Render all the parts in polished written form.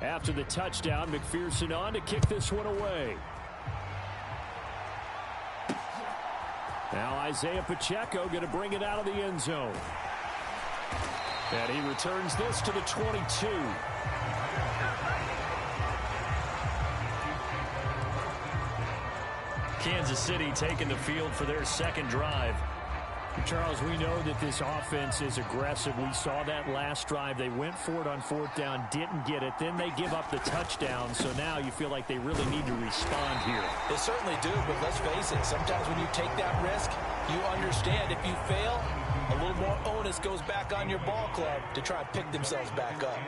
After the touchdown, McPherson on to kick this one away. Now Isaiah Pacheco going to bring it out of the end zone. And he returns this to the 22. Kansas City taking the field for their second drive. Charles, we know that this offense is aggressive. We saw that last drive. They went for it on fourth down, didn't get it. Then they give up the touchdown. So now you feel like they really need to respond here. They certainly do, but let's face it. Sometimes when you take that risk, you understand if you fail, a little more onus goes back on your ball club to try and pick themselves back up.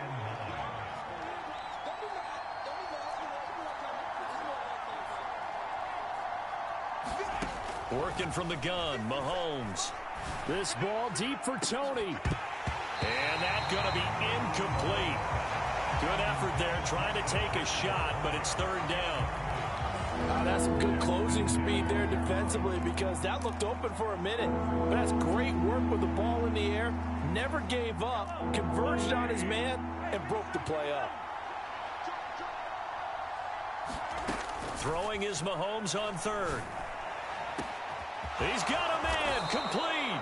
Working from the gun, Mahomes. This ball deep for Tony. And that's going to be incomplete. Good effort there trying to take a shot, but it's third down. That's some good closing speed there defensively because that looked open for a minute. But that's great work with the ball in the air. Never gave up, converged on his man, and broke the play up. Throwing is Mahomes on third. He's got a man, complete,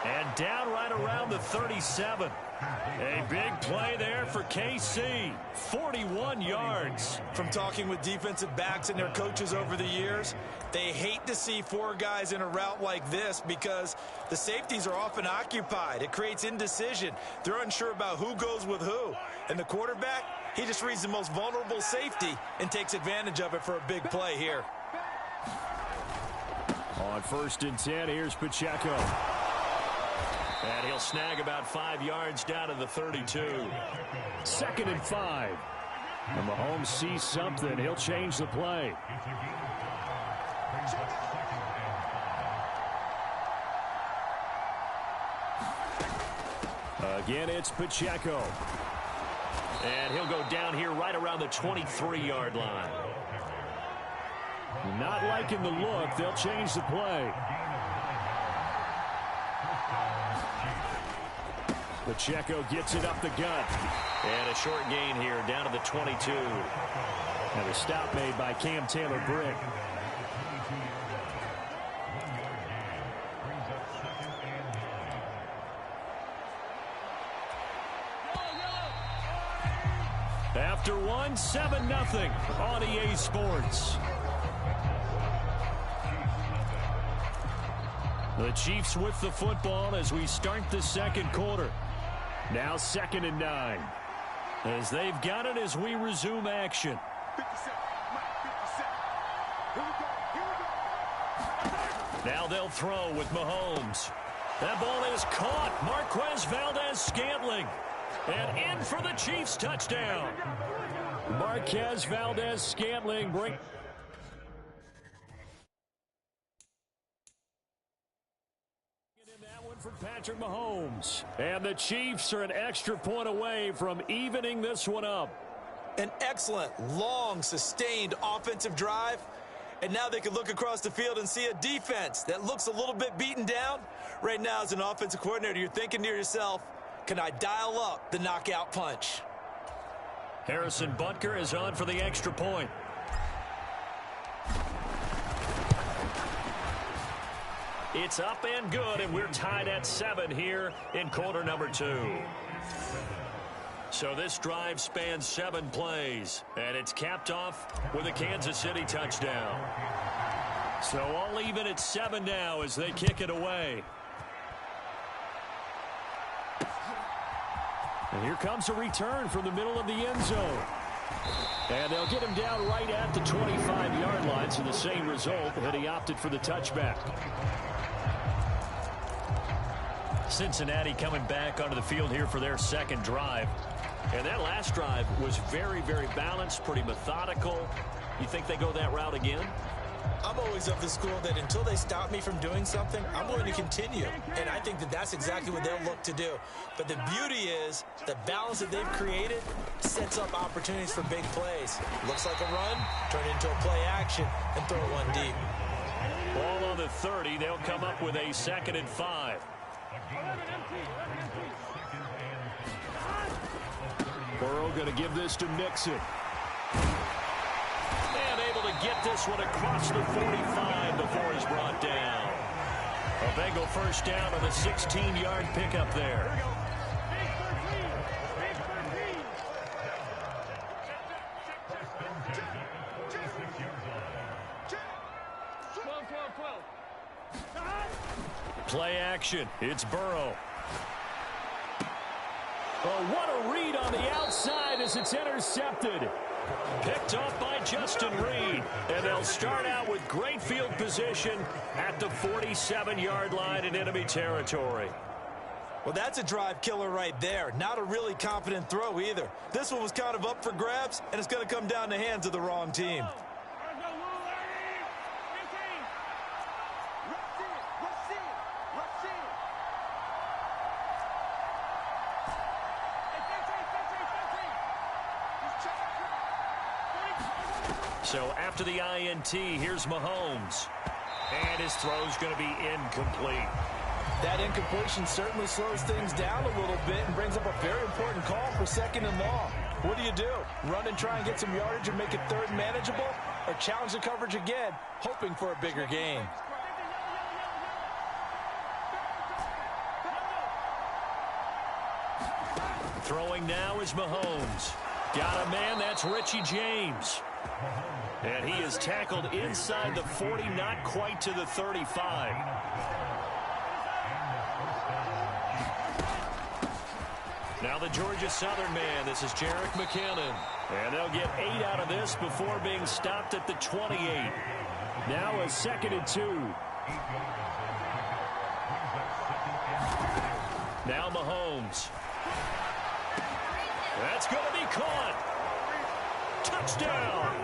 and down right around the 37. A big play there for KC, 41 yards. From talking with defensive backs and their coaches over the years, they hate to see four guys in a route like this because the safeties are often occupied. It creates indecision. They're unsure about who goes with who. And the quarterback, he just reads the most vulnerable safety and takes advantage of it for a big play here. On 1st and 10, here's Pacheco. And he'll snag about 5 yards down to the 32. 2nd and 5. And Mahomes sees something. He'll change the play. Again, it's Pacheco. And he'll go down here right around the 23-yard line. Not liking the look. They'll change the play. Pacheco gets it up the gut. And a short gain here down to the 22. And a stop made by Cam Taylor-Britt. After one, 7-0 on EA Sports. The Chiefs with the football as we start the second quarter. Now 2nd and 9. As they've got it as we resume action. Now they'll throw with Mahomes. That ball is caught. Marquez Valdez-Scantling. And in for the Chiefs touchdown. Marquez Valdez-Scantling bring. For Patrick Mahomes. And the Chiefs are an extra point away from evening this one up. An excellent, long, sustained offensive drive. And now they can look across the field and see a defense that looks a little bit beaten down. Right now, as an offensive coordinator, you're thinking to yourself, can I dial up the knockout punch? Harrison Butker is on for the extra point. It's up and good, and we're tied at 7 here in quarter number 2. So this drive spans 7 plays, and it's capped off with a Kansas City touchdown. So all even at 7 now as they kick it away. And here comes a return from the middle of the end zone. And they'll get him down right at the 25-yard line, so the same result, that he opted for the touchback. Cincinnati coming back onto the field here for their second drive. And that last drive was very, very balanced, pretty methodical. You think they go that route again? I'm always of the school that until they stop me from doing something, I'm going to continue. And I think that that's exactly what they'll look to do. But the beauty is the balance that they've created sets up opportunities for big plays. Looks like a run, turn it into a play action, and throw one deep. Ball on the 30. They'll come up with a 2nd and 5. Burrow going to give this to Mixon. And able to get this one across the 45 before he's brought down. A Bengal first down on the 16-yard pickup there. Play action. It's Burrow. Oh, what a read on the outside as it's intercepted. Picked off by Justin Reed. And they'll start out with great field position at the 47-yard line in enemy territory. Well, that's a drive killer right there. Not a really confident throw either. This one was kind of up for grabs, and it's going to come down the hands of the wrong team. So after the INT, here's Mahomes. And his throw's going to be incomplete. That incompletion certainly slows things down a little bit and brings up a very important call for 2nd and long. What do? Run and try and get some yardage and make it 3rd manageable? Or challenge the coverage again, hoping for a bigger gain? Throwing now is Mahomes. Got a man, that's Richie James. And he is tackled inside the 40, not quite to the 35. Now the Georgia Southern man, this is Jerick McKinnon. And they'll get 8 out of this before being stopped at the 28. Now a 2nd and 2. Now Mahomes. That's going to be caught. Touchdown.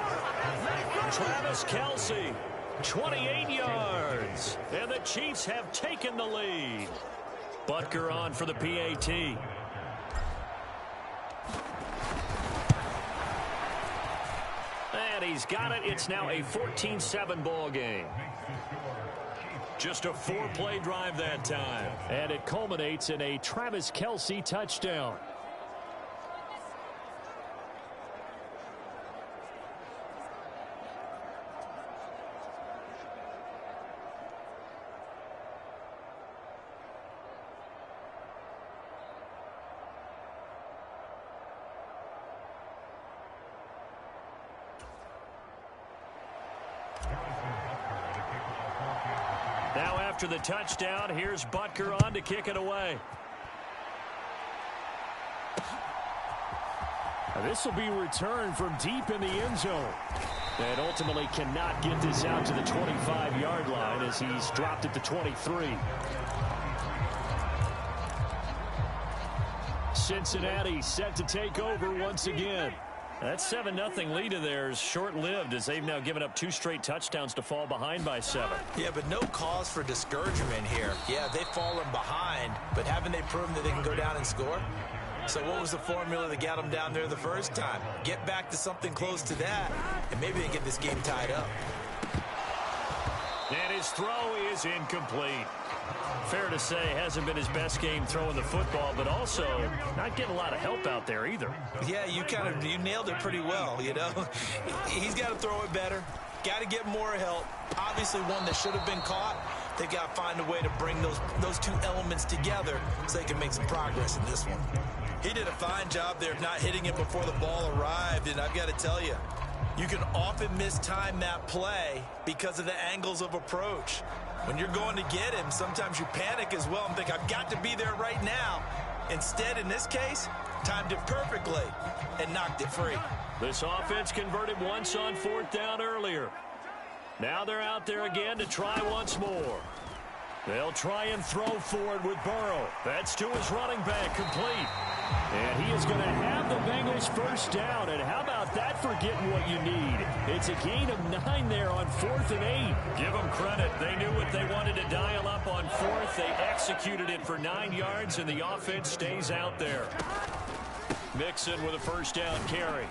Travis Kelce, 28 yards. And the Chiefs have taken the lead. Butker on for the PAT. And he's got it. It's now a 14-7 ball game. Just a 4-play drive that time. And it culminates in a Travis Kelce touchdown. Now after the touchdown, here's Butker on to kick it away. This will be returned from deep in the end zone. And ultimately cannot get this out to the 25-yard line as he's dropped at the 23. Cincinnati set to take over once again. That 7-0 lead of theirs short-lived as they've now given up 2 straight touchdowns to fall behind by 7. Yeah, but no cause for discouragement here. Yeah, they've fallen behind, but haven't they proven that they can go down and score? So what was the formula that got them down there the first time? Get back to something close to that, and maybe they get this game tied up. And his throw is incomplete. Fair to say, hasn't been his best game throwing the football, but also not getting a lot of help out there either. Yeah, you nailed it pretty well, you know. He's got to throw it better. Got to get more help. Obviously one that should have been caught. They've got to find a way to bring those 2 elements together so they can make some progress in this one. He did a fine job there of not hitting it before the ball arrived, and I've got to tell you, you can often mistime that play because of the angles of approach. When you're going to get him, sometimes you panic as well and think, I've got to be there right now. Instead, in this case, timed it perfectly and knocked it free. This offense converted once on 4th down earlier. Now they're out there again to try once more. They'll try and throw forward with Burrow. That's to his running back, complete. And he is going to have the Bengals first down. And how about that for getting what you need? It's a gain of 9 there on 4th and 8. Give them credit. They knew what they wanted to dial up on 4th. They executed it for 9 yards, and the offense stays out there. Mixon with a first down carry.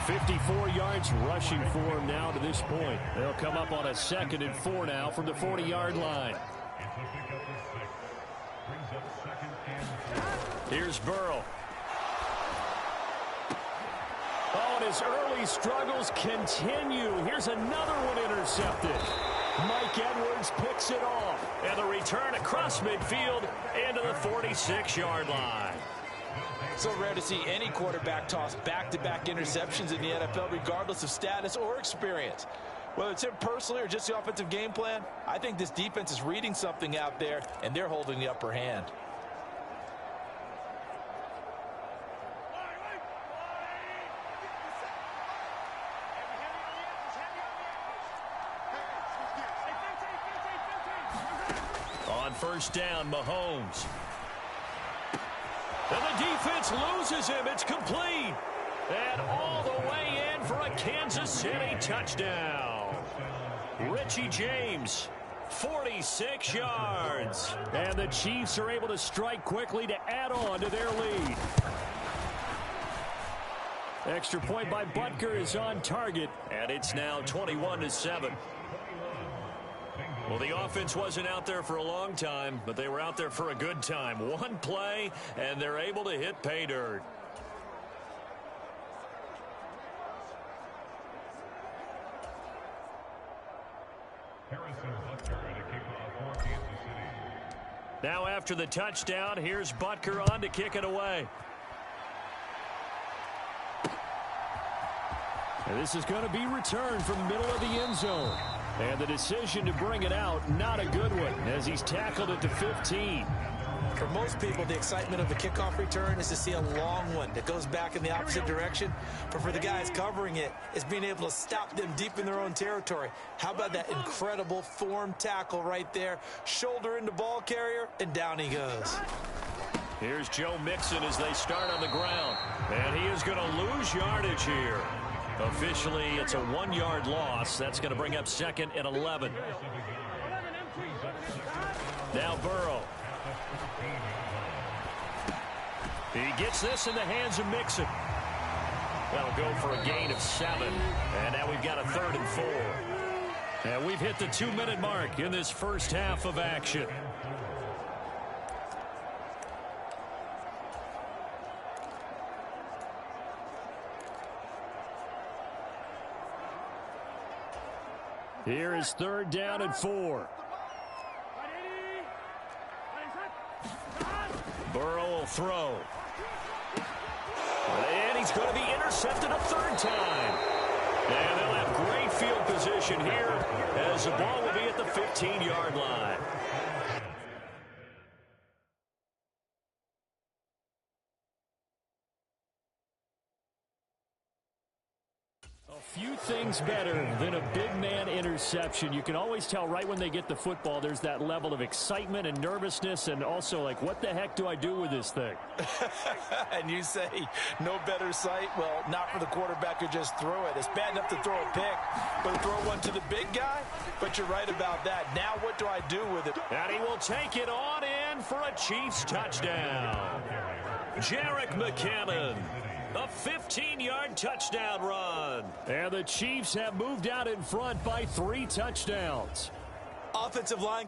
54 yards rushing for him now to this point. They'll come up on a 2nd and 4 now from the 40-yard line. Here's Burrow. Oh, and his early struggles continue. Here's another one intercepted. Mike Edwards picks it off. And the return across midfield into the 46-yard line. So rare to see any quarterback toss back-to-back interceptions in the NFL, regardless of status or experience. Whether it's him personally or just the offensive game plan, I think this defense is reading something out there, and they're holding the upper hand. On first down, Mahomes. And the defense loses him. It's complete. And all the way in for a Kansas City touchdown. Richie James, 46 yards. And the Chiefs are able to strike quickly to add on to their lead. Extra point by Butker is on target. And it's now 21-7. Well, the offense wasn't out there for a long time, but they were out there for a good time. One play, and they're able to hit pay dirt. Now after the touchdown, here's Butker on to kick it away. And this is going to be returned from the middle of the end zone. And the decision to bring it out, not a good one, as he's tackled it to 15. For most people, the excitement of the kickoff return is to see a long one that goes back in the opposite direction. But for the guys covering it, it's being able to stop them deep in their own territory. How about that incredible form tackle right there? Shoulder into ball carrier, and down he goes. Here's Joe Mixon as they start on the ground. And he is going to lose yardage here. Officially, it's a 1-yard loss. That's going to bring up 2nd and 11. Now Burrow. He gets this in the hands of Mixon. That'll go for a gain of 7. And now we've got a 3rd and 4. And we've hit the 2-minute mark in this first half of action. Here is 3rd down and 4. Burrow will throw. And he's going to be intercepted a 3rd time. And they'll have great field position here as the ball will be at the 15-yard line. Few things better than a big man interception. You can always tell right when they get the football, there's that level of excitement and nervousness, and also like, what the heck do I do with this thing? And you say no better sight? Well, not for the quarterback who just threw it. It's bad enough to throw a pick, but to throw one to the big guy? But you're right about that. Now what do I do with it? And he will take it on in for a Chiefs touchdown. Jerick McKinnon. A 15-yard touchdown run. And the Chiefs have moved out in front by 3 touchdowns. Offensive line